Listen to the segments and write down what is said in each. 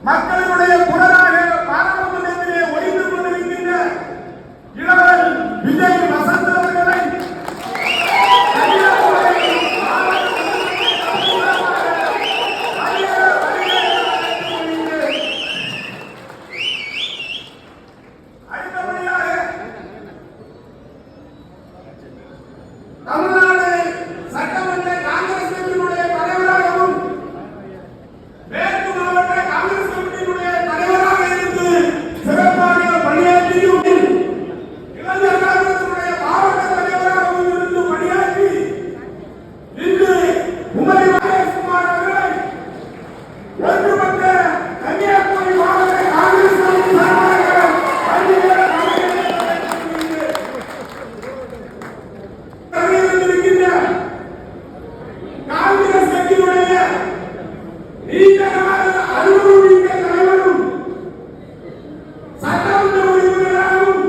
மக்களுடைய குரலாக பாராளுமன்றத்திலே ஒழிந்து கொண்டிருக்கின்ற இளவல் விஜய் வசந்த் அவர்களை தமிழ்நாடு சட்டமன்ற காங்கிரஸ் கட்சியினுடைய தலைவராகவும் மேற்கு மாவட்ட காங்கிரஸ் கமிட்டியினுடைய தலைவராக இருந்து சிறப்பாக பணியாற்றியும் இளைஞர் காங்கிரசினுடைய மாவட்ட தலைவராகவும் இருந்து பணியாற்றி இன்று குமரி ராஜேஷ்குமார் அவர்களை ஒன்றுபட்ட கன்னியாகுமரி மாவட்ட காங்கிரஸ் கமிட்டி காங்கிரஸ் கட்சியினுடைய நீண்டகால அனுபவமிக்க தலைவரும் சட்டமன்ற உறுப்பினராகவும்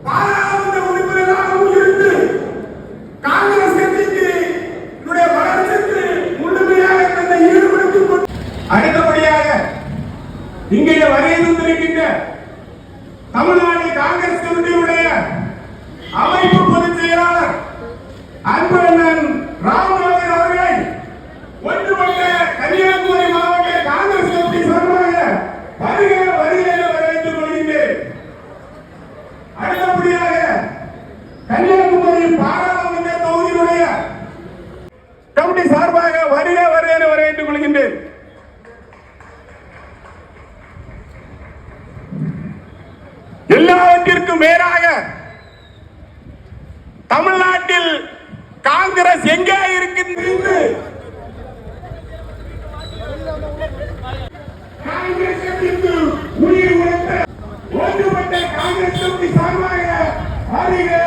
பாராளுமன்ற உறுப்பினராகவும் இருந்து காங்கிரஸ் கட்சிக்கு வளர்ச்சிக்கு முழுமையாக தன்னை ஈடுபடுத்திக் கொண்டு அடுத்தபடியாக இங்கே வருகை தந்திருக்கின்ற தமிழ்நாடு காங்கிரஸ் கமிட்டியுடைய அமைப்பு பொதுச் செயலாளர் அன்பழகன் ராமநாதன் அவர்களை ஒன்றுபட்ட கன்னியாகுமரி மாவட்ட காங்கிரஸ் கமிட்டி சார்பாக வருகை வரவேற்றுக் கொள்கின்றேன். அடுத்தபடியாக கன்னியாகுமரி பாராளுமன்ற தொகுதியினுடைய கமிட்டி சார்பாக வருகை வரவேற்றுக் கொள்கின்றேன். எல்லாவற்றிற்கும் மேலாக தமிழ்நாட்டில் காங்கிரஸ் எங்கே இருக்கின்றது? காங்கிரஸ் கட்சிக்கு உயிர் உழைத்த ஒன்றுபட்ட காங்கிரஸ் கட்சி சார்பாக வருகை